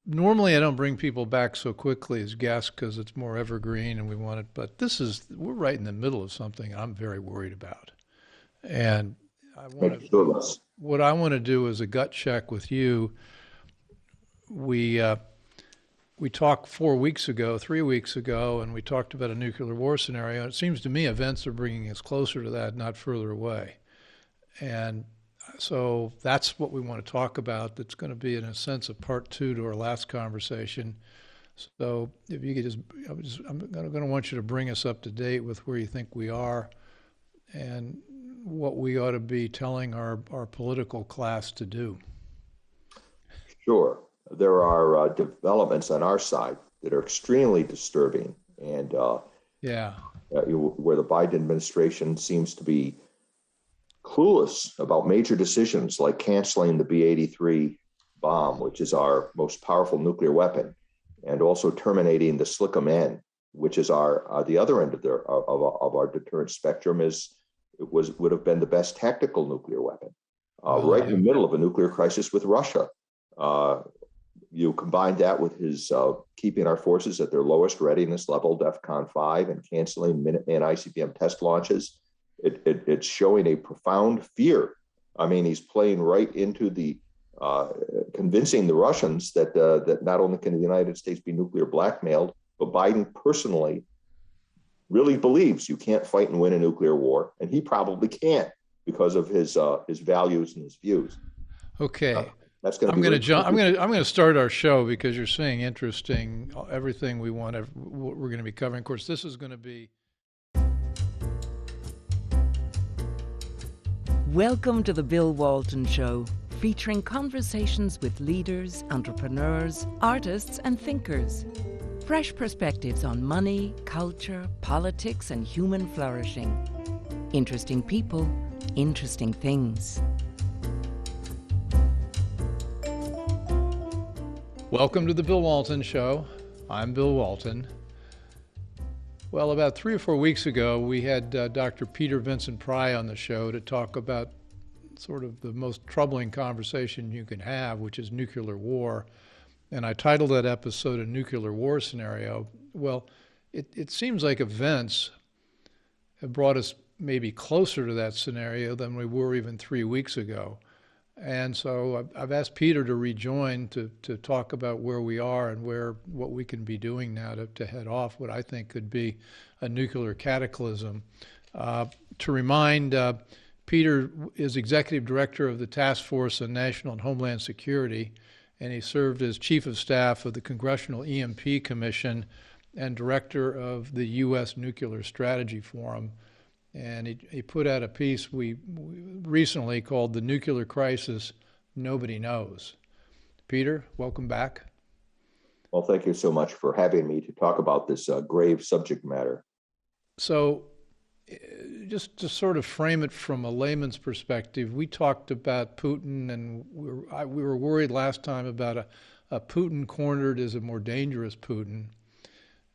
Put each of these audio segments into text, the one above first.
Normally I don't bring people back so quickly as guests because it's more evergreen and we want it, but we're right in the middle of something I'm very worried about. And I want Make to, sure of us. what I want to do is a gut check with you. We, uh, we talked 4 weeks ago, 3 weeks ago, and we talked about a nuclear war scenario. And it seems to me events are bringing us closer to that, not further away. And so that's what we want to talk about. That's going to be, in a sense, a part two to our last conversation. So if you could I'm going to want you to bring us up to date with where you think we are and what we ought to be telling our political class to do. Sure. There are developments on our side that are extremely disturbing and Yeah. where the Biden administration seems to be clueless about major decisions like canceling the B-83 bomb, which is our most powerful nuclear weapon, and also terminating the SLICM-N, which is our the other end of our deterrent spectrum. Would have been the best tactical nuclear weapon, Well, right in yeah. the middle of a nuclear crisis with Russia. Uh, you combine that with his keeping our forces at their lowest readiness level, DEFCON 5, and canceling Minuteman ICBM test launches. It's showing a profound fear. I mean, he's playing right into the convincing the Russians that not only can the United States be nuclear blackmailed, but Biden personally really believes you can't fight and win a nuclear war, and he probably can't because of his values and his views. Uh, Okay. that's going to I'm be going to very jump. tricky. I'm going to start our show because you're saying interesting. Everything we want. What we're going to be covering. Of course, this is going to be. Welcome to the Bill Walton Show, featuring conversations with leaders, entrepreneurs, artists, and thinkers. Fresh perspectives on money, culture, politics, and human flourishing. Interesting people, interesting things. Welcome to the Bill Walton Show. I'm Bill Walton. Well, about 3 or 4 weeks ago, we had Dr. Peter Vincent Pry on the show to talk about sort of the most troubling conversation you can have, which is nuclear war. And I titled that episode A Nuclear War Scenario. Well, it seems like events have brought us maybe closer to that scenario than we were even 3 weeks ago. And so I've asked Peter to rejoin to talk about where we are and what we can be doing now to head off what I think could be a nuclear cataclysm. To remind, Peter is executive director of the Task Force on National and Homeland Security, and he served as chief of staff of the Congressional EMP Commission and director of the U.S. Nuclear Strategy Forum. And he put out a piece we recently called The Nuclear Crisis Nobody Knows. Peter, welcome back. Well, thank you so much for having me to talk about this grave subject matter. So just to sort of frame it from a layman's perspective, we talked about Putin, and we were worried last time about a Putin cornered as a more dangerous Putin.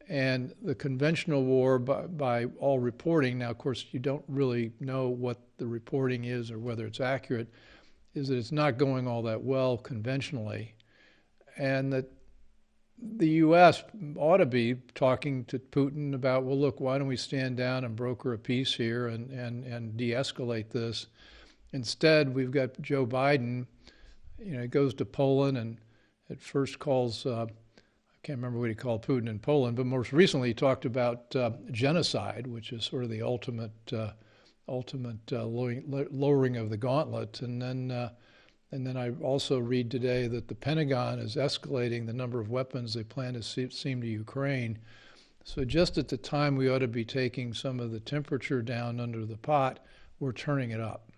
And the conventional war, by all reporting, now, of course, you don't really know what the reporting is or whether it's accurate, is that it's not going all that well conventionally. And that the U.S. ought to be talking to Putin about, well, look, why don't we stand down and broker a peace here and de-escalate this? Instead, we've got Joe Biden, he goes to Poland and at first calls can't remember what he called Putin in Poland, but most recently he talked about genocide, which is sort of the ultimate lowering of the gauntlet. And then I also read today that the Pentagon is escalating the number of weapons they plan to seem to Ukraine. So just at the time we ought to be taking some of the temperature down under the pot, we're turning it up.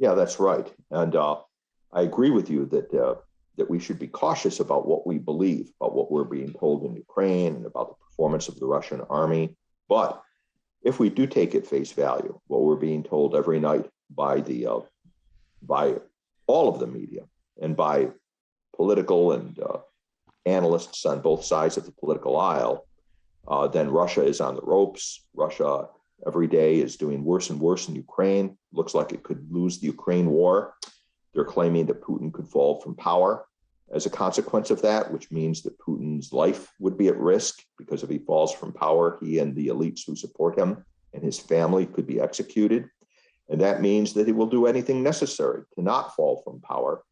Yeah, that's right. And I agree with you that we should be cautious about what we believe, about what we're being told in Ukraine and about the performance of the Russian army. But if we do take at face value what we're being told every night by all of the media and by political and analysts on both sides of the political aisle, then Russia is on the ropes. Russia every day is doing worse and worse in Ukraine. Looks like it could lose the Ukraine war. They're claiming that Putin could fall from power. as a consequence of that, which means that Putin's life would be at risk because if he falls from power, he and the elites who support him and his family could be executed. And that means that he will do anything necessary to not fall from power,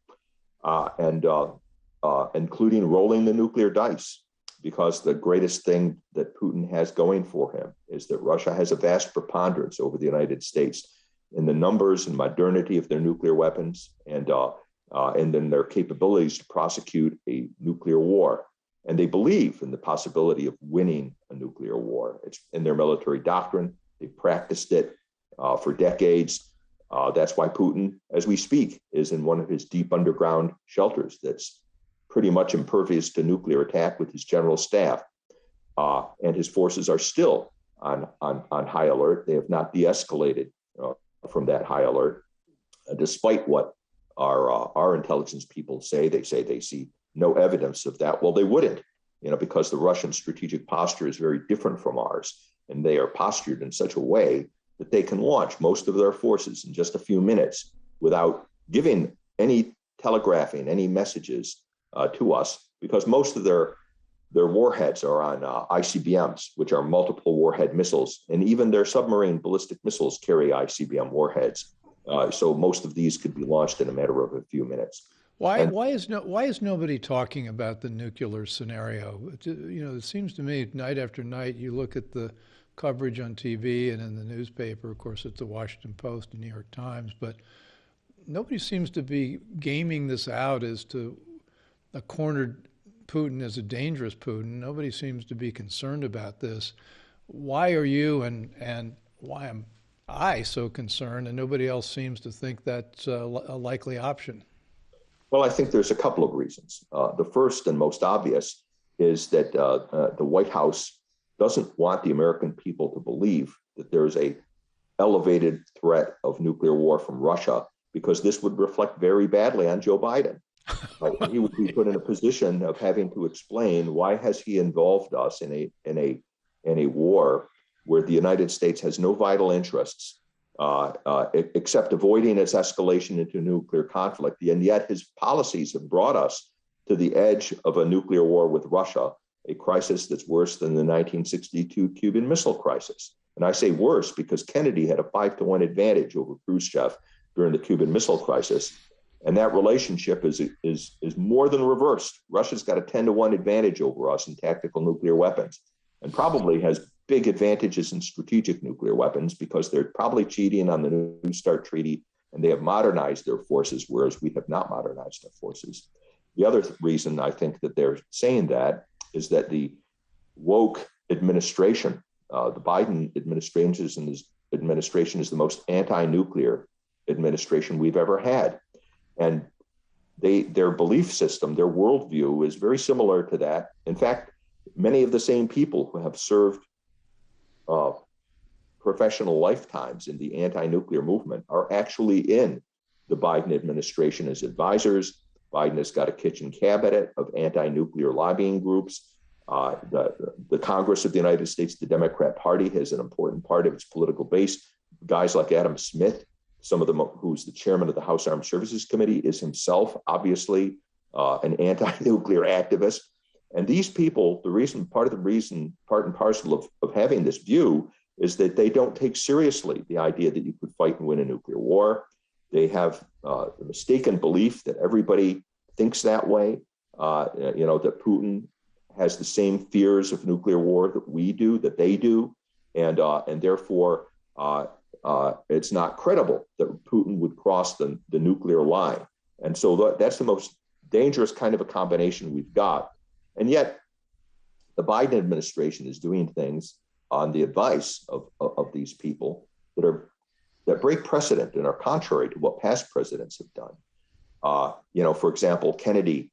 including rolling the nuclear dice, because the greatest thing that Putin has going for him is that Russia has a vast preponderance over the United States in the numbers and modernity of their nuclear weapons and then their capabilities to prosecute a nuclear war. And they believe in the possibility of winning a nuclear war. It's in their military doctrine. They've practiced it for decades. That's why Putin, as we speak, is in one of his deep underground shelters that's pretty much impervious to nuclear attack with his general staff. And his forces are still on high alert. They have not de-escalated from that high alert, despite what our intelligence people say. They say they see no evidence of that. Well, they wouldn't, because the Russian strategic posture is very different from ours. And they are postured in such a way that they can launch most of their forces in just a few minutes without giving any telegraphing, any messages to us, because most of their warheads are on ICBMs, which are multiple warhead missiles, and even their submarine ballistic missiles carry ICBM warheads. So most of these could be launched in a matter of a few minutes. Why is nobody talking about the nuclear scenario? It seems to me night after night you look at the coverage on TV and in the newspaper. Of course, it's the Washington Post and New York Times, but nobody seems to be gaming this out as to a cornered Putin as a dangerous Putin. Nobody seems to be concerned about this. Why are you and why am I so concerned, and nobody else seems to think that's a likely option? Well, I think there's a couple of reasons. The first and most obvious is that the White House doesn't want the American people to believe that there's a elevated threat of nuclear war from Russia, because this would reflect very badly on Joe Biden. He would be put in a position of having to explain why has he involved us in a war where the United States has no vital interests except avoiding its escalation into nuclear conflict, and yet his policies have brought us to the edge of a nuclear war with Russia, a crisis that's worse than the 1962 Cuban Missile Crisis. And I say worse because Kennedy had a 5-to-1 advantage over Khrushchev during the Cuban Missile Crisis. And that relationship is more than reversed. Russia's got a 10-to-1 advantage over us in tactical nuclear weapons, and probably has big advantages in strategic nuclear weapons because they're probably cheating on the New START treaty and they have modernized their forces, whereas we have not modernized our forces. The other reason I think that they're saying that is that the woke administration, the Biden administration is the most anti-nuclear administration we've ever had. And their belief system, their worldview is very similar to that. In fact, many of the same people who have served professional lifetimes in the anti-nuclear movement are actually in the Biden administration as advisors. Biden has got a kitchen cabinet of anti-nuclear lobbying groups. The Congress of the United States, the Democrat Party, has an important part of its political base. Guys like Adam Smith, some of them, who's the chairman of the House Armed Services Committee, is himself obviously an anti-nuclear activist. And these people, part and parcel of having this view is that they don't take seriously the idea that you could fight and win a nuclear war. They have the mistaken belief that everybody thinks that way, that Putin has the same fears of nuclear war that they do, and therefore it's not credible that Putin would cross the nuclear line. And so that's the most dangerous kind of a combination we've got. And yet the Biden administration is doing things on the advice of these people that break precedent and are contrary to what past presidents have done. For example, Kennedy,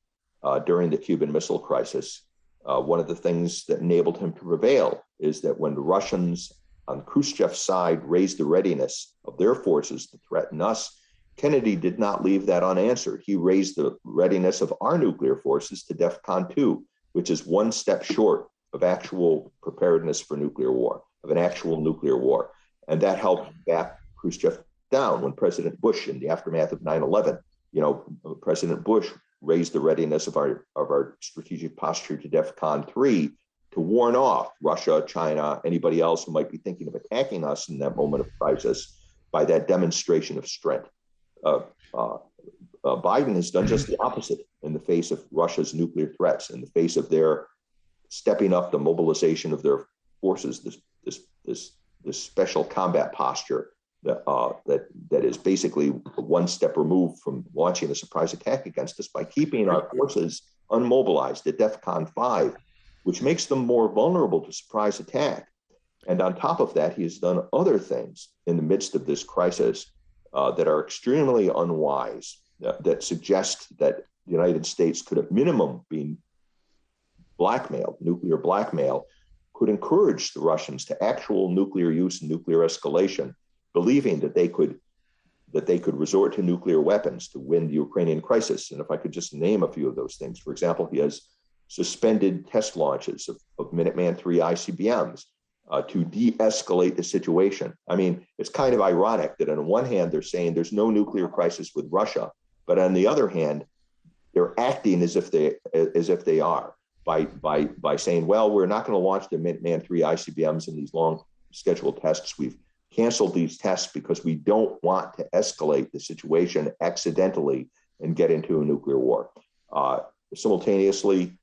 during the Cuban Missile Crisis, one of the things that enabled him to prevail is that when the Russians on Khrushchev's side raised the readiness of their forces to threaten us, Kennedy did not leave that unanswered. He raised the readiness of our nuclear forces to DEFCON 2, which is one step short of actual preparedness for nuclear war, of an actual nuclear war. And that helped back Khrushchev down when President Bush, in the aftermath of 9/11, President Bush raised the readiness of our strategic posture to DEFCON 3 to warn off Russia, China, anybody else who might be thinking of attacking us in that moment of crisis by that demonstration of strength. Biden has done just the opposite in the face of Russia's nuclear threats, in the face of their stepping up the mobilization of their forces, this special combat posture that is basically one step removed from launching a surprise attack against us by keeping our forces unmobilized at DEFCON 5, which makes them more vulnerable to surprise attack. And on top of that, he has done other things in the midst of this crisis that are extremely unwise, that suggest that the United States could at minimum be blackmailed, nuclear blackmail, could encourage the Russians to actual nuclear use and nuclear escalation, believing that they could resort to nuclear weapons to win the Ukrainian crisis. And if I could just name a few of those things, for example, he has suspended test launches of Minuteman III ICBMs to de-escalate the situation. I mean, it's kind of ironic that on one hand, they're saying there's no nuclear crisis with Russia, but on the other hand, they're acting as if they are by saying, well, we're not going to launch the Minuteman III ICBMs in these long scheduled tests. We've canceled these tests because we don't want to escalate the situation accidentally and get into a nuclear war. Simultaneously,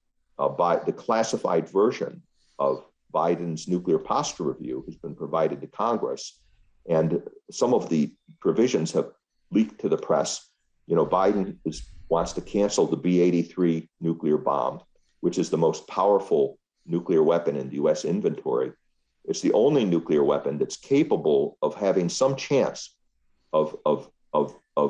by the classified version of Biden's nuclear posture review has been provided to Congress, and some of the provisions have leaked to the press. You know, Biden wants to cancel the B-83 nuclear bomb, which is the most powerful nuclear weapon in the U.S. inventory. It's the only nuclear weapon that's capable of having some chance of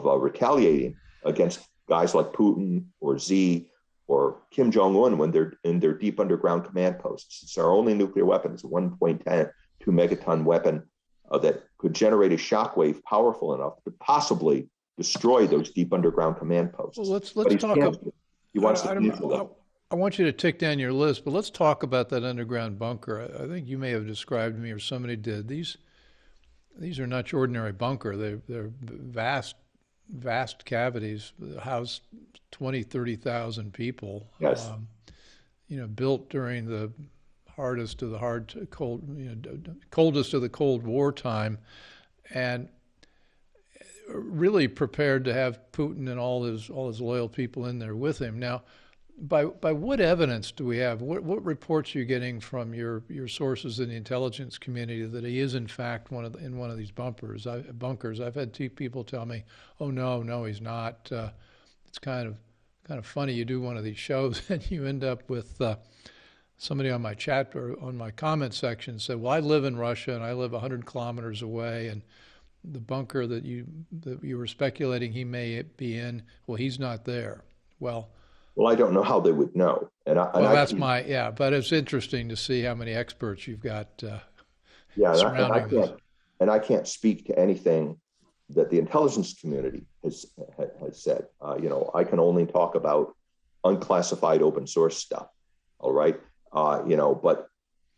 retaliating against guys like Putin or Xi or Kim Jong-un when they're in their deep underground command posts. It's our only nuclear weapon. It's a 1.2 megaton weapon that could generate a shockwave powerful enough to possibly destroy those deep underground command posts. Well, let's talk about. He wants to cancel them. I want you to tick down your list, but let's talk about that underground bunker. I think you may have described to me, or somebody did. These are not your ordinary bunker. They're vast cavities, house 20, 30,000 people. Yes. Built during the coldest of the Cold War time, and really prepared to have Putin and all his loyal people in there with him. Now, by what evidence do we have? What reports are you getting from your sources in the intelligence community that he is in fact in one of these bunkers? I've had two people tell me, "Oh no, he's not." It's kind of funny. You do one of these shows and you end up with somebody on my chat or on my comment section said, "Well, I live in Russia and I live 100 kilometers away, and the bunker that you were speculating he may be in, well, he's not there." Well, I don't know how they would know. But it's interesting to see how many experts you've got surrounding this. And I can't speak to anything that the intelligence community has said. I can only talk about unclassified open source stuff. All right. But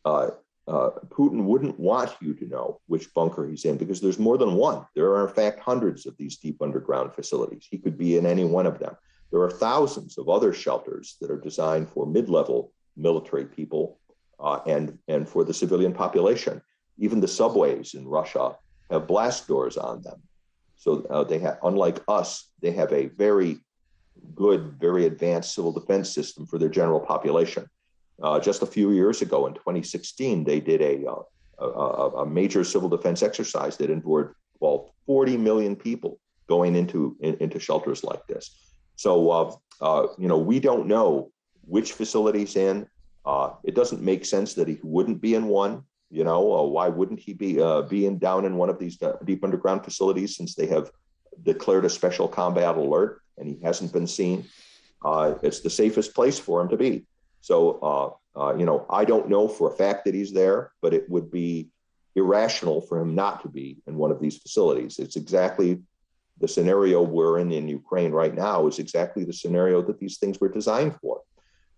Putin wouldn't want you to know which bunker he's in because there's more than one. There are, in fact, hundreds of these deep underground facilities. He could be in any one of them. There are thousands of other shelters that are designed for mid-level military people and for the civilian population. Even the subways in Russia have blast doors on them. So they have, unlike us, they have a very good, very advanced civil defense system for their general population. Just a few years ago, in 2016, they did a major civil defense exercise that involved 40 million people going into shelters like this. So, we don't know which facility's in. It doesn't make sense that he wouldn't be in one. Why wouldn't he be down in one of these deep underground facilities since they have declared a special combat alert and he hasn't been seen? It's the safest place for him to be. So, I don't know for a fact that he's there, but it would be irrational for him not to be in one of these facilities. It's exactly the scenario we're in Ukraine right now is exactly the scenario that these things were designed for,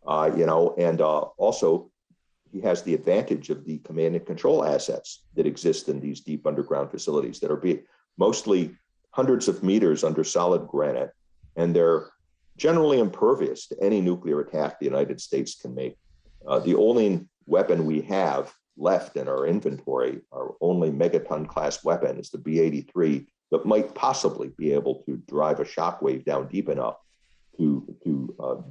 and also he has the advantage of the command and control assets that exist in these deep underground facilities that are mostly hundreds of meters under solid granite, and they're generally impervious to any nuclear attack the United States can make. The only weapon we have left in our inventory, our only megaton class weapon, is the B-83 that might possibly be able to drive a shockwave down deep enough to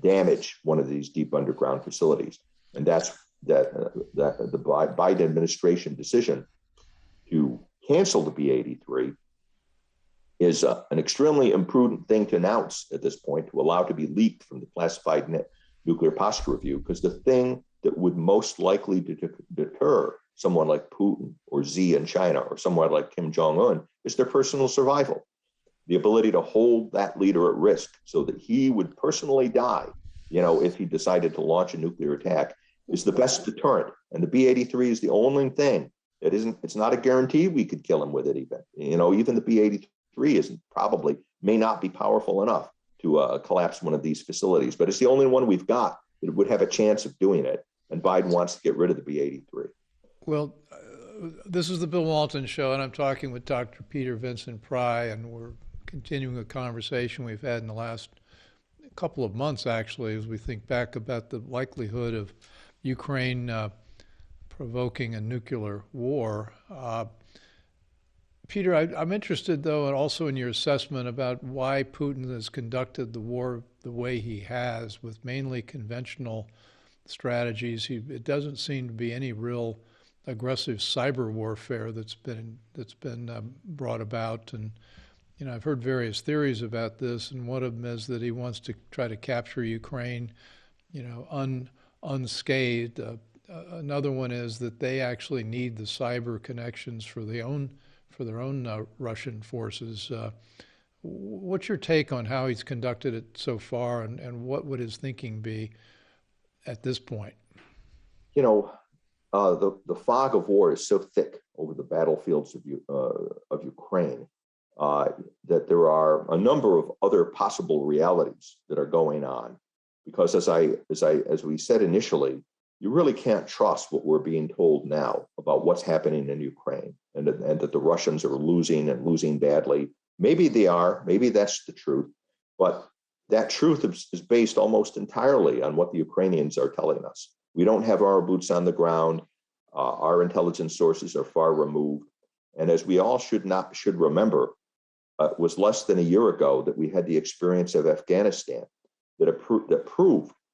damage one of these deep underground facilities. And that's the Biden administration decision to cancel the B-83 is an extremely imprudent thing to announce at this point, to allow to be leaked from the classified nuclear posture review, because the thing that would most likely deter someone like Putin or Xi in China or someone like Kim Jong-un is their personal survival. The ability to hold that leader at risk so that he would personally die, if he decided to launch a nuclear attack, is the best deterrent. And the B-83 is the only thing that it's not a guarantee we could kill him with it even. Even the B-83 may not be powerful enough to collapse one of these facilities, but it's the only one we've got that would have a chance of doing it. And Biden wants to get rid of the B-83. Well, this is the Bill Walton Show, and I'm talking with Dr. Peter Vincent Pry, and we're continuing a conversation we've had in the last couple of months, actually, as we think back about the likelihood of Ukraine provoking a nuclear war. Peter, I'm interested, though, and also in your assessment about why Putin has conducted the war the way he has, with mainly conventional strategies. It doesn't seem to be any real aggressive cyber warfare that's been brought about. And I've heard various theories about this, and one of them is that he wants to try to capture Ukraine, unscathed. Another one is that they actually need the cyber connections for their own Russian forces. What's your take on how he's conducted it so far, and what would his thinking be at this point? The fog of war is so thick over the battlefields of Ukraine that there are a number of other possible realities that are going on. Because as we said initially, you really can't trust what we're being told now about what's happening in Ukraine, and that the Russians are losing badly. Maybe they are, maybe that's the truth, but that truth is based almost entirely on what the Ukrainians are telling us. We don't have our boots on the ground. Our intelligence sources are far removed. And as we all should remember, it was less than a year ago that we had the experience of Afghanistan that proved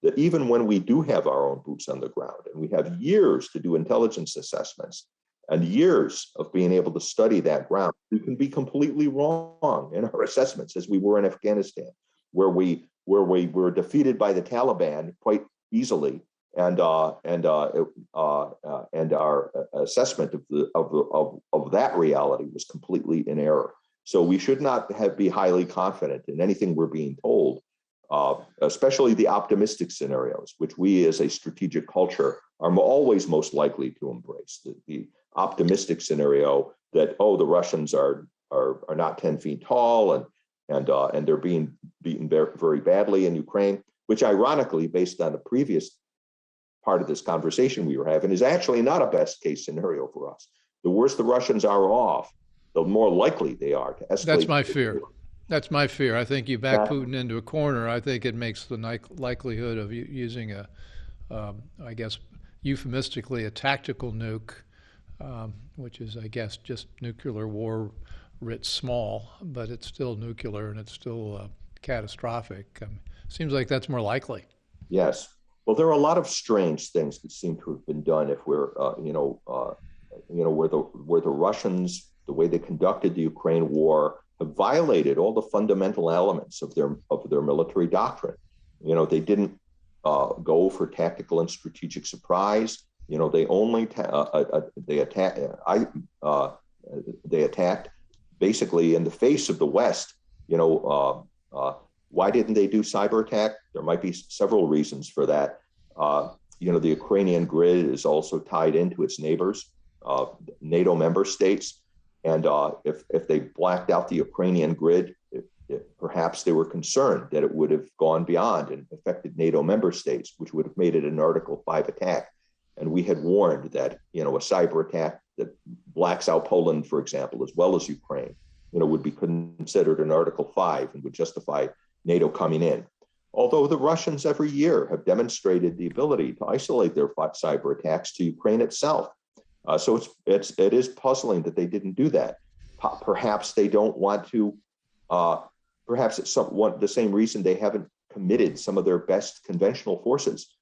that even when we do have our own boots on the ground, and we have years to do intelligence assessments and years of being able to study that ground, we can be completely wrong in our assessments, as we were in Afghanistan, where we were defeated by the Taliban quite easily, and our assessment of that reality was completely in error. So we should not be highly confident in anything we're being told, especially the optimistic scenarios, which we as a strategic culture are always most likely to embrace. The optimistic scenario that, the Russians are not 10 feet tall and they're being beaten very, very badly in Ukraine, which ironically, based on the previous part of this conversation we were having, is actually not a best case scenario for us. The worse the Russians are off, the more likely they are to escalate. That's my fear. I think you back Putin into a corner. I think it makes the likelihood of using I guess, euphemistically, a tactical nuke, which is, I guess, just nuclear war writ small, but it's still nuclear and it's still catastrophic. Seems like that's more likely. Yes. Well, there are a lot of strange things that seem to have been done. If we're, where the Russians, the way they conducted the Ukraine war, have violated all the fundamental elements of their military doctrine. They didn't go for tactical and strategic surprise. They only they attacked basically in the face of the West. Why didn't they do cyber attack? There might be several reasons for that. The Ukrainian grid is also tied into its neighbors, NATO member states. And if they blacked out the Ukrainian grid, perhaps they were concerned that it would have gone beyond and affected NATO member states, which would have made it an Article 5 attack. And we had warned that, a cyber attack that blacks out Poland, for example, as well as Ukraine, would be considered an Article 5 and would justify NATO coming in. Although the Russians every year have demonstrated the ability to isolate their cyber attacks to Ukraine itself. So it is puzzling that they didn't do that. Perhaps they don't want to. Perhaps it's the same reason they haven't committed some of their best conventional forces.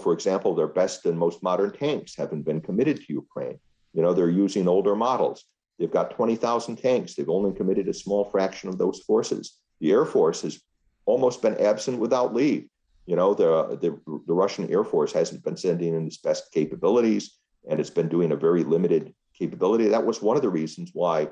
For example, their best and most modern tanks haven't been committed to Ukraine. They're using older models. They've got 20,000 tanks. They've only committed a small fraction of those forces. The Air Force has almost been absent without leave. The Russian Air Force hasn't been sending in its best capabilities, and it's been doing a very limited capability. That was one of the reasons why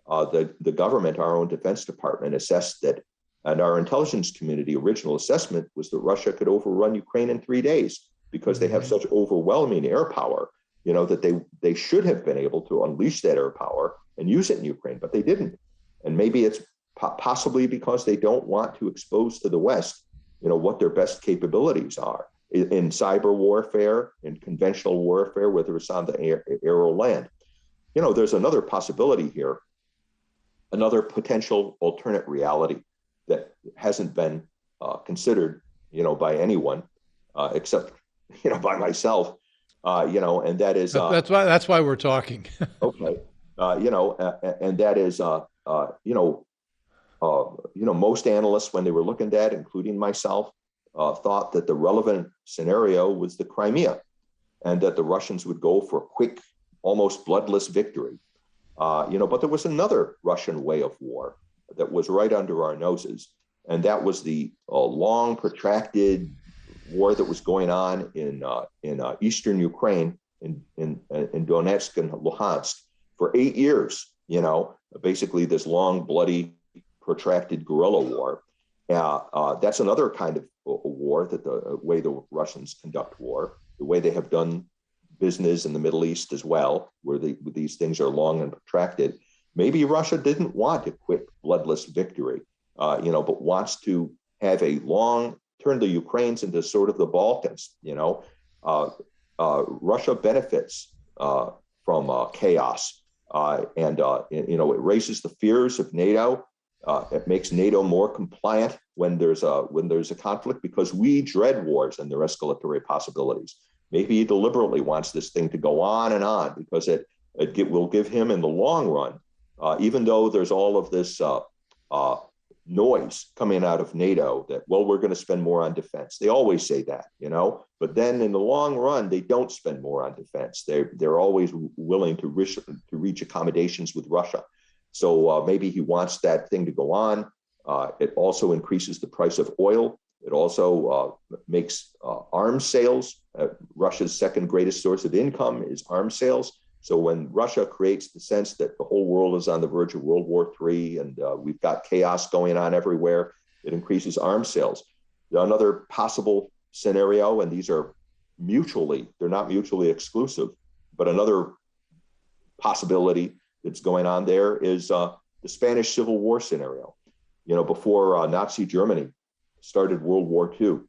the government, our own Defense Department, assessed that, and our intelligence community original assessment was that Russia could overrun Ukraine in 3 days because they have such overwhelming air power, that they should have been able to unleash that air power and use it in Ukraine, but they didn't. And maybe it's possibly because they don't want to expose to the West, what their best capabilities are in cyber warfare, in conventional warfare, whether it's on the air or land. There's another possibility here, another potential alternate reality that hasn't been considered, by anyone except, by myself, and that is that's why we're talking. Okay, and that is, most analysts, when they were looking at, including myself, thought that the relevant scenario was the Crimea, and that the Russians would go for a quick, almost bloodless victory. But there was another Russian way of war that was right under our noses, and that was the long, protracted war that was going on in eastern Ukraine, in Donetsk and Luhansk, for 8 years. Basically this long, bloody, protracted guerrilla war. That's another kind of a war, that the way the Russians conduct war, the way they have done business in the Middle East as well, where these things are long and protracted. Maybe Russia didn't want a quick, bloodless victory, but wants to have a long, turn the Ukraines into sort of the Balkans. Russia benefits from chaos, and it raises the fears of NATO. It makes NATO more compliant when there's a conflict, because we dread wars and their escalatory possibilities. Maybe he deliberately wants this thing to go on and on because it will give him in the long run, even though there's all of this noise coming out of NATO that, well, we're going to spend more on defense. They always say that, but then in the long run, they don't spend more on defense. They're always willing to reach accommodations with Russia. So maybe he wants that thing to go on. It also increases the price of oil. It also makes arms sales. Russia's second greatest source of income is arms sales. So when Russia creates the sense that the whole world is on the verge of World War III and we've got chaos going on everywhere, it increases arms sales. Another possible scenario, and these are they're not mutually exclusive, but another possibility that's going on there is the Spanish Civil War scenario. Before Nazi Germany started World War II,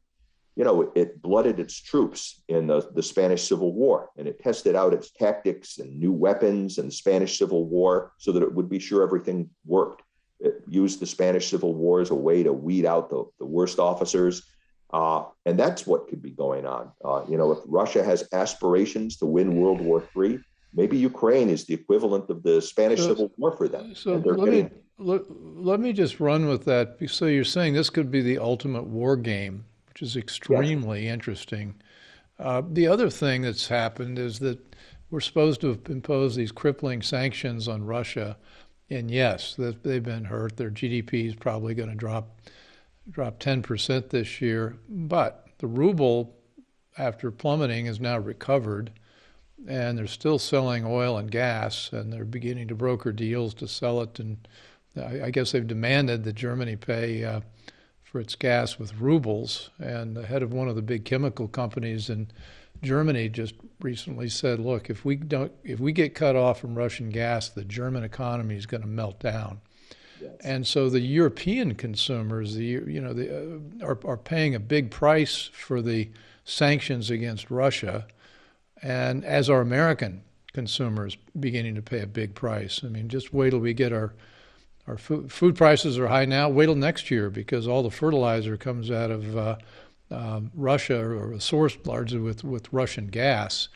it blooded its troops in the Spanish Civil War, and it tested out its tactics and new weapons in the Spanish Civil War so that it would be sure everything worked. It used the Spanish Civil War as a way to weed out the worst officers. And that's what could be going on. If Russia has aspirations to win World War III, maybe Ukraine is the equivalent of the Spanish Civil War for them. So let me just run with that. So you're saying this could be the ultimate war game, which is extremely interesting. The other thing that's happened is that we're supposed to impose these crippling sanctions on Russia. And yes, they've been hurt. Their GDP is probably going to drop 10% this year. But the ruble, after plummeting, has now recovered. And they're still selling oil and gas, and they're beginning to broker deals to sell it. And I guess they've demanded that Germany pay for its gas with rubles. And the head of one of the big chemical companies in Germany just recently said, "Look, if we get cut off from Russian gas, the German economy is going to melt down." Yes. And so the European consumers, are paying a big price for the sanctions against Russia. And as are American consumers beginning to pay a big price. I mean, just wait till we get our Our food prices are high now. Wait till next year because all the fertilizer comes out of Russia or sourced largely with Russian gas.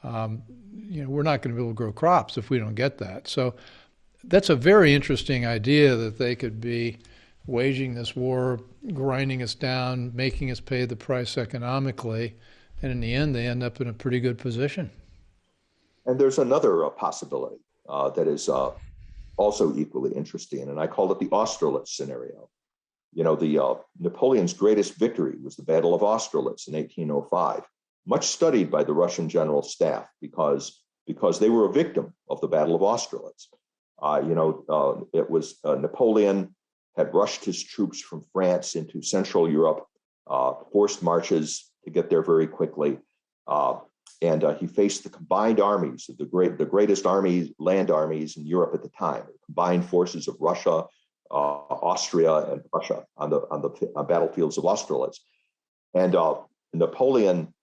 We're not going to be able to grow crops if we don't get that. So that's a very interesting idea that they could be waging this war, grinding us down, making us pay the price economically, and in the end, they end up in a pretty good position. And there's another possibility that is also equally interesting, and I call it the Austerlitz scenario. Napoleon's greatest victory was the Battle of Austerlitz in 1805, much studied by the Russian general staff because they were a victim of the Battle of Austerlitz. It was Napoleon had rushed his troops from France into Central Europe, forced marches to get there very quickly. And he faced the combined armies of the greatest land armies in Europe at the time, the combined forces of Russia, Austria, and Prussia on the battlefields of Austerlitz. And Napoleon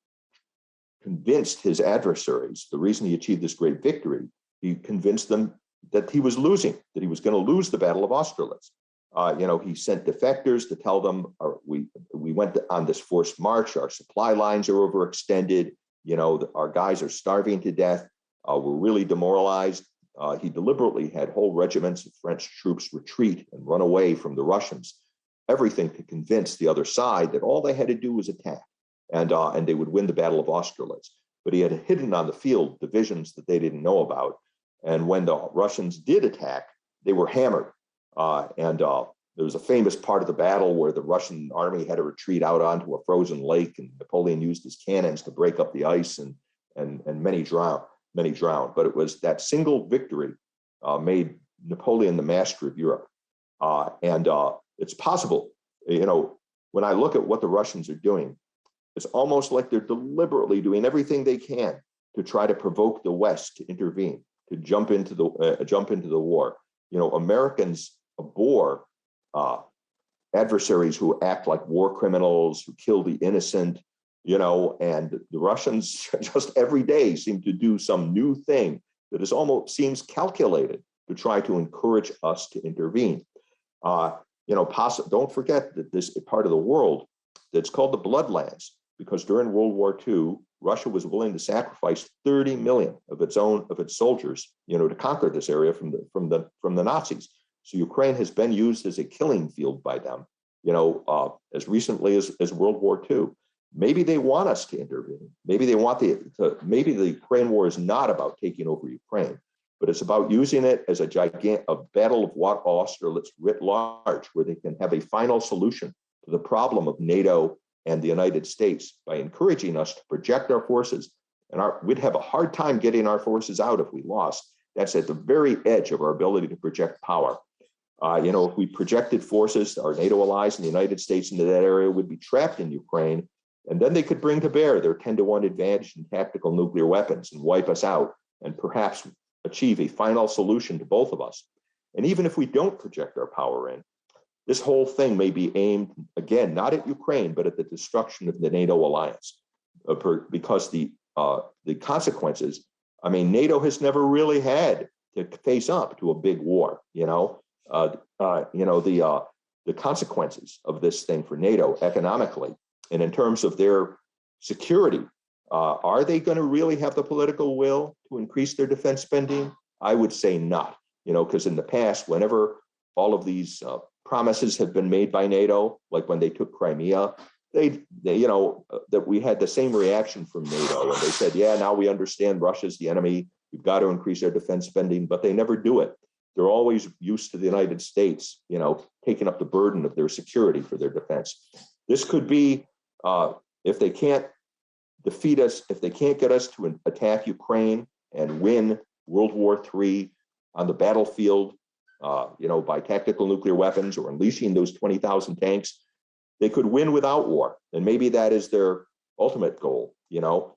convinced his adversaries, the reason he achieved this great victory, he convinced them that he was losing, that he was going to lose the Battle of Austerlitz. He sent defectors to tell them, we went on this forced march, our supply lines are overextended, our guys are starving to death, we're really demoralized. He deliberately had whole regiments of French troops retreat and run away from the Russians, everything to convince the other side that all they had to do was attack, and they would win the Battle of Austerlitz. But he had hidden on the field divisions that they didn't know about. And when the Russians did attack, they were hammered. There was a famous part of the battle where the Russian army had to retreat out onto a frozen lake, and Napoleon used his cannons to break up the ice, and many drowned. But it was that single victory made Napoleon the master of Europe. It's possible, when I look at what the Russians are doing, it's almost like they're deliberately doing everything they can to try to provoke the West to intervene, to jump into the war. Americans abhor adversaries who act like war criminals, who kill the innocent, and the Russians just every day seem to do some new thing that is almost seems calculated to try to encourage us to intervene. Don't forget that this part of the world that's called the bloodlands, because during World War II, Russia was willing to sacrifice 30 million of its soldiers, to conquer this area from the Nazis. So Ukraine has been used as a killing field by them, as recently as World War II. Maybe they want us to intervene. Maybe they want maybe the Ukraine war is not about taking over Ukraine, but it's about using it as a battle of Austerlitz writ large, where they can have a final solution to the problem of NATO and the United States by encouraging us to project our forces. And we'd have a hard time getting our forces out if we lost. That's at the very edge of our ability to project power. If we projected forces, our NATO allies in the United States into that area would be trapped in Ukraine, and then they could bring to bear their 10-to-1 advantage in tactical nuclear weapons and wipe us out and perhaps achieve a final solution to both of us. And even if we don't project our power in, this whole thing may be aimed, again, not at Ukraine, but at the destruction of the NATO alliance, because the consequences, NATO has never really had to face up to a big war, the consequences of this thing for NATO economically and in terms of their security. Are they going to really have the political will to increase their defense spending? I would say not, because in the past, whenever all of these promises have been made by NATO, like when they took Crimea, they that we had the same reaction from NATO, and they said, yeah, now we understand Russia's the enemy, we've got to increase our defense spending, but they never do it. They're always used to the United States, taking up the burden of their security for their defense. This could be, if they can't defeat us, if they can't get us to attack Ukraine and win World War III on the battlefield, by tactical nuclear weapons or unleashing those 20,000 tanks, they could win without war. And maybe that is their ultimate goal,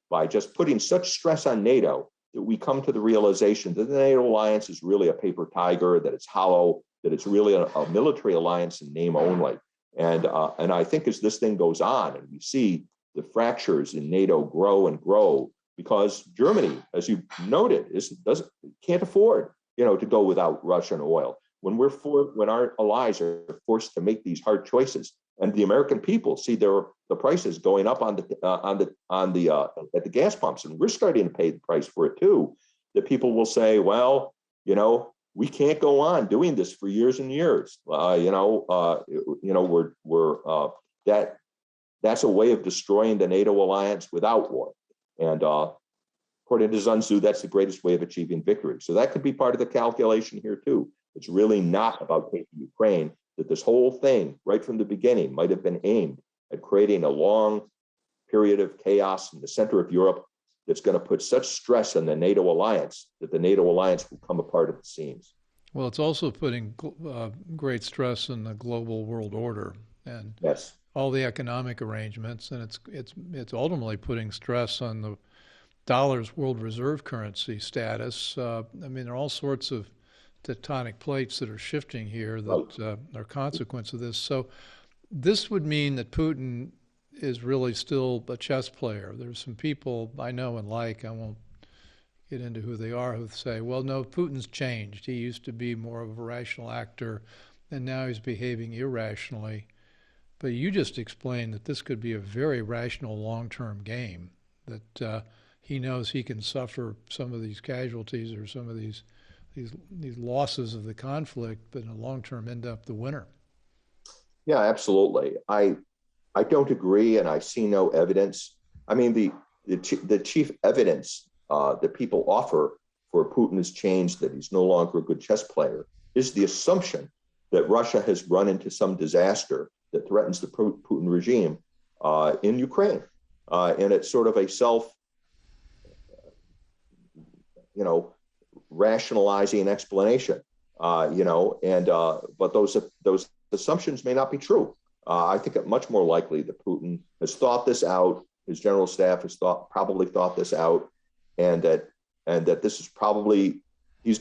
by just putting such stress on NATO that we come to the realization that the NATO alliance is really a paper tiger, that it's hollow, that it's really a military alliance in name only. And I think as this thing goes on and we see the fractures in NATO grow and grow, because Germany, as you noted, can't afford to go without Russian oil. when our allies are forced to make these hard choices, and the American people see the prices going up at the gas pumps, and we're starting to pay the price for it too, that people will say, well, we can't go on doing this for years and years. That's a way of destroying the NATO alliance without war. And according to Sun Tzu, that's the greatest way of achieving victory. So that could be part of the calculation here too. It's really not about taking Ukraine, that this whole thing right from the beginning might have been aimed at creating a long period of chaos in the center of Europe that's going to put such stress on the NATO alliance that the NATO alliance will come apart at the seams. Well, it's also putting great stress on the global world order and yes, all the economic arrangements, and it's ultimately putting stress on the dollar's world reserve currency status. There are all sorts of tectonic plates that are shifting here that are consequence of this. So this would mean that Putin is really still a chess player. There's some people I know and like, I won't get into who they are, who say, well, no, Putin's changed. He used to be more of a rational actor, and now he's behaving irrationally. But you just explained that this could be a very rational long-term game, that he knows he can suffer some of these casualties or some of these losses of the conflict, but in the long term end up the winner. Yeah, absolutely. I don't agree, and I see no evidence. I mean, the chief evidence that people offer for Putin has changed, that he's no longer a good chess player, is the assumption that Russia has run into some disaster that threatens the Putin regime in Ukraine. And it's sort of a rationalizing explanation, but those assumptions may not be true. I think it's much more likely that Putin has thought this out. His general staff has probably thought this out, and that this is probably he's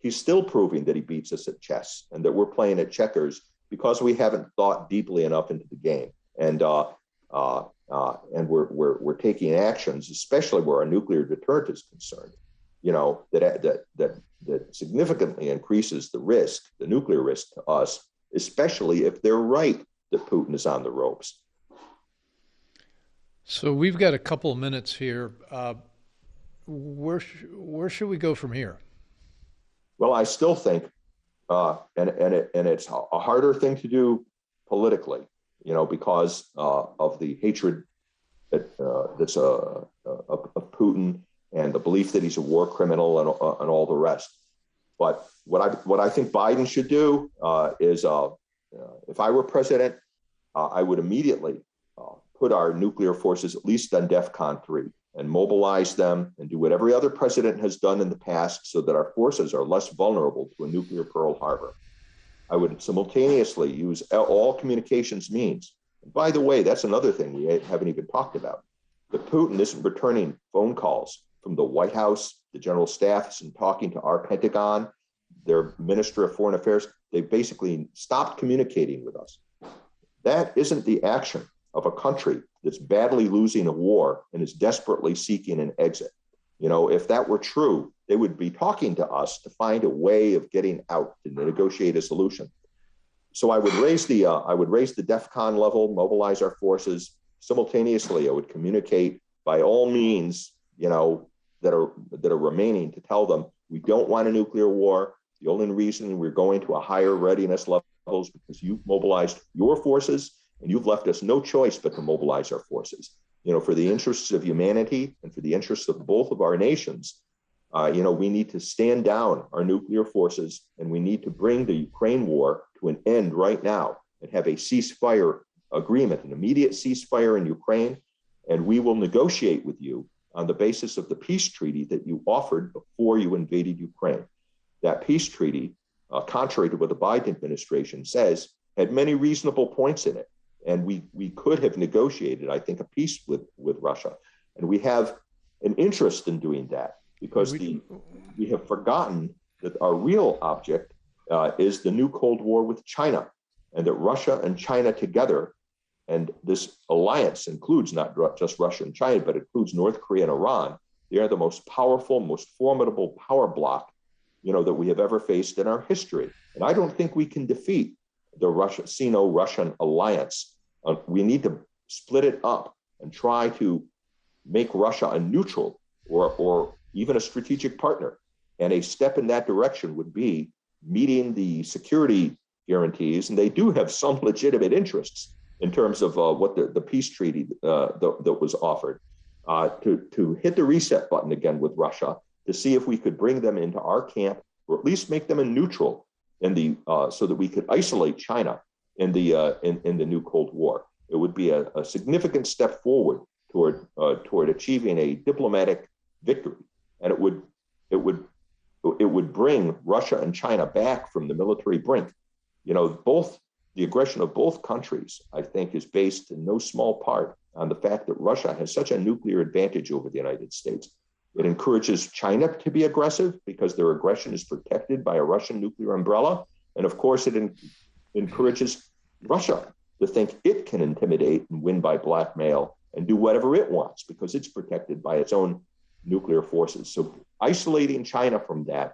still proving that he beats us at chess, and that we're playing at checkers because we haven't thought deeply enough into the game, and we're taking actions, especially where our nuclear deterrent is concerned, that significantly increases the nuclear risk to us, especially if they're right that Putin is on the ropes. So we've got a couple of minutes here. Where should we go from here? Well, I still think, and it's a harder thing to do politically, because of the hatred that's of Putin and the belief that he's a war criminal and all the rest. But what I think Biden should do is, if I were president, I would immediately put our nuclear forces at least on DEFCON 3 and mobilize them and do what every other president has done in the past so that our forces are less vulnerable to a nuclear Pearl Harbor. I would simultaneously use all communications means. And by the way, that's another thing we haven't even talked about. That Putin isn't returning phone calls from the White House. The general staff isn't talking to our Pentagon, their Minister of Foreign Affairs. They basically stopped communicating with us. That isn't the action of a country that's badly losing a war and is desperately seeking an exit. If that were true, they would be talking to us to find a way of getting out, to negotiate a solution. So I would raise the DEFCON level, mobilize our forces. Simultaneously, I would communicate by all means, that are remaining, to tell them we don't want a nuclear war. The only reason we're going to a higher readiness level is because you've mobilized your forces, and you've left us no choice but to mobilize our forces. For the interests of humanity and for the interests of both of our nations, we need to stand down our nuclear forces, and we need to bring the Ukraine war to an end right now and have a ceasefire agreement, an immediate ceasefire in Ukraine. And we will negotiate with you on the basis of the peace treaty that you offered before you invaded Ukraine. That peace treaty, contrary to what the Biden administration says, had many reasonable points in it. And we could have negotiated, I think, a peace with Russia. And we have an interest in doing that because we have forgotten that our real object is the new Cold War with China, and that Russia and China together, and this alliance includes not just Russia and China, but includes North Korea and Iran. They are the most powerful, most formidable power bloc that we have ever faced in our history. And I don't think we can defeat the Sino-Russian alliance. We need to split it up and try to make Russia a neutral or even a strategic partner. And a step in that direction would be meeting the security guarantees, and they do have some legitimate interests in terms of what the peace treaty that was offered, to hit the reset button again with Russia, to see if we could bring them into our camp, or at least make them a neutral so that we could isolate China in the new Cold War. It would be a significant step forward toward achieving a diplomatic victory, and it would bring Russia and China back from the military brink. The aggression of both countries, I think, is based in no small part on the fact that Russia has such a nuclear advantage over the United States. It encourages China to be aggressive because their aggression is protected by a Russian nuclear umbrella. And of course, it encourages Russia to think it can intimidate and win by blackmail and do whatever it wants because it's protected by its own nuclear forces. So isolating China from that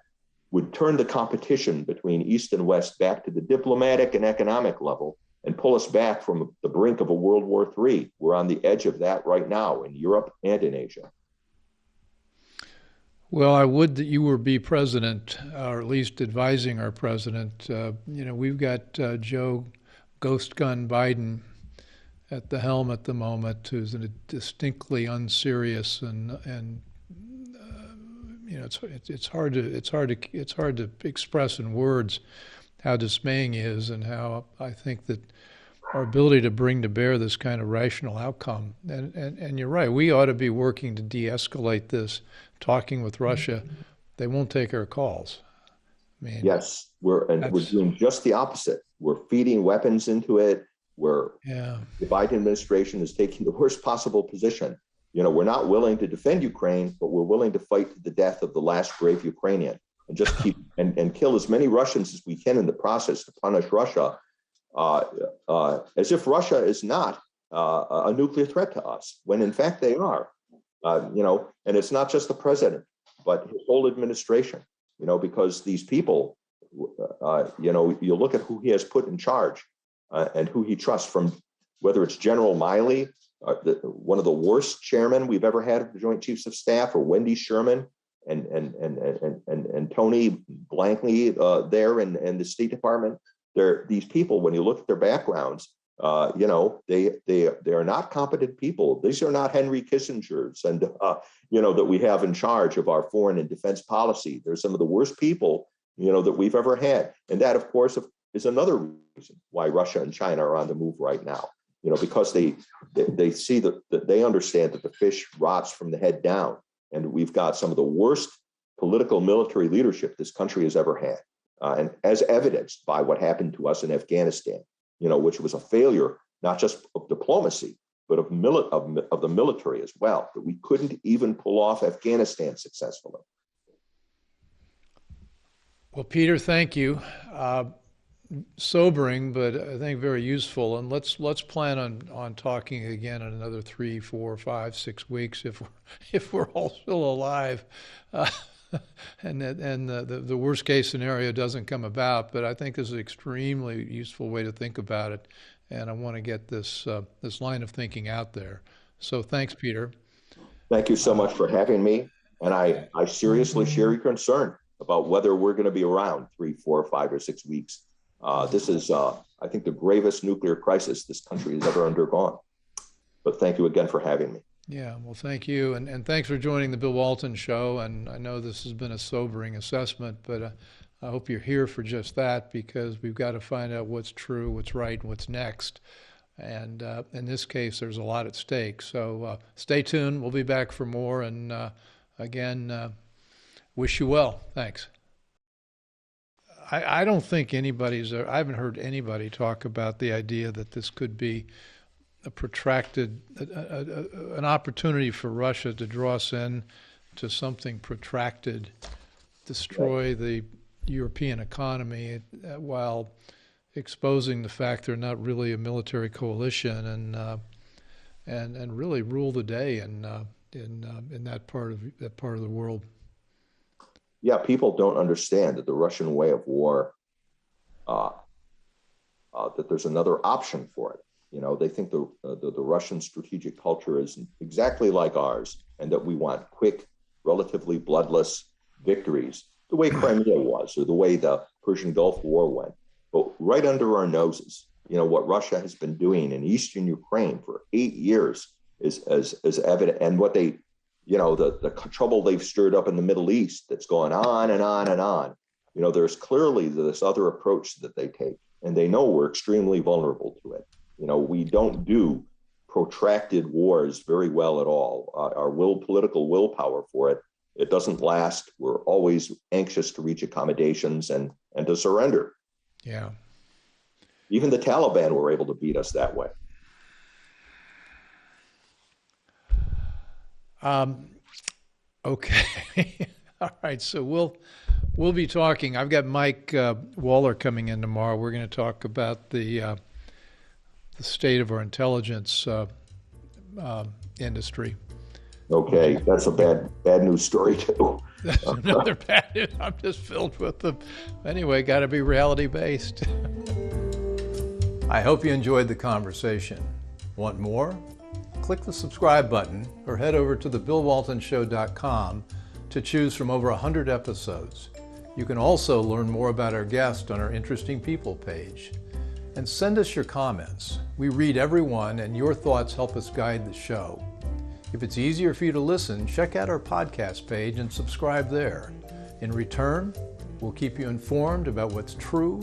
would turn the competition between East and West back to the diplomatic and economic level and pull us back from the brink of a World War III. We're on the edge of that right now in Europe and in Asia. Well, I would that you were be president, or at least advising our president. We've got Joe Ghost Gun Biden at the helm at the moment, who's a distinctly unserious and it's hard to express in words how dismaying he is, and how I think that our ability to bring to bear this kind of rational outcome. And you're right, we ought to be working to de-escalate this, talking with Russia. They won't take our calls. Yes, we're doing just the opposite. We're feeding weapons into it. The Biden administration is taking the worst possible position. We're not willing to defend Ukraine, but we're willing to fight to the death of the last brave Ukrainian and just keep and kill as many Russians as we can in the process to punish Russia, as if Russia is not a nuclear threat to us, when in fact they are. And it's not just the president, but his whole administration, because these people, you look at who he has put in charge and who he trusts, from whether it's General Miley, one of the worst chairmen we've ever had of the Joint Chiefs of Staff, or Wendy Sherman and Tony Blankley there in the State Department. These people, when you look at their backgrounds, they are not competent people. These are not Henry Kissingers and that we have in charge of our foreign and defense policy. They're some of the worst people that we've ever had, and that, of course, is another reason why Russia and China are on the move right now. Because they see that they understand that the fish rots from the head down, and we've got some of the worst political military leadership this country has ever had, and as evidenced by what happened to us in Afghanistan, which was a failure not just of diplomacy but of the military as well. That we couldn't even pull off Afghanistan successfully. Well, Peter, thank you. Sobering, but I think very useful. And let's plan on talking again in another 3, 4, 5, 6 weeks if we're all still alive, and the worst case scenario doesn't come about. But I think this is an extremely useful way to think about it, and I want to get this line of thinking out there. So thanks, Peter. Thank you so much for having me, and I seriously share your concern about whether we're going to be around 3, 4, 5, or 6 weeks. This is, I think, the gravest nuclear crisis this country has ever undergone. But thank you again for having me. Yeah, well, thank you. And thanks for joining the Bill Walton Show. And I know this has been a sobering assessment, but I hope you're here for just that, because we've got to find out what's true, what's right, and what's next. And in this case, there's a lot at stake. So stay tuned. We'll be back for more. And again, wish you well. Thanks. I don't think I haven't heard anybody talk about the idea that this could be a protracted, an opportunity for Russia to draw us in to something protracted, destroy the European economy while exposing the fact they're not really a military coalition, and really rule the day in that part of the world. yeah, people don't understand that the Russian way of war, that there's another option for it. They think the Russian strategic culture is exactly like ours, and that we want quick, relatively bloodless victories, the way Crimea was, or the way the Persian Gulf War went. But right under our noses, what Russia has been doing in eastern Ukraine for 8 years is evident, and what they, the trouble they've stirred up in the Middle East that's going on and on and on. There's clearly this other approach that they take, and they know we're extremely vulnerable to it. We don't do protracted wars very well at all. Our political willpower for it doesn't last. We're always anxious to reach accommodations and to surrender. Yeah. Even the Taliban were able to beat us that way. Okay. All right. So we'll be talking. I've got Mike Waller coming in tomorrow. We're going to talk about the state of our intelligence industry. Okay, that's a bad news story too. That's another bad news. I'm just filled with them. Anyway, got to be reality based. I hope you enjoyed the conversation. Want more? Click the subscribe button or head over to thebillwaltonshow.com to choose from over 100 episodes. You can also learn more about our guest on our Interesting People page. And send us your comments. We read every one, and your thoughts help us guide the show. If it's easier for you to listen, check out our podcast page and subscribe there. In return, we'll keep you informed about what's true,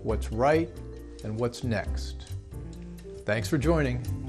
what's right, and what's next. Thanks for joining.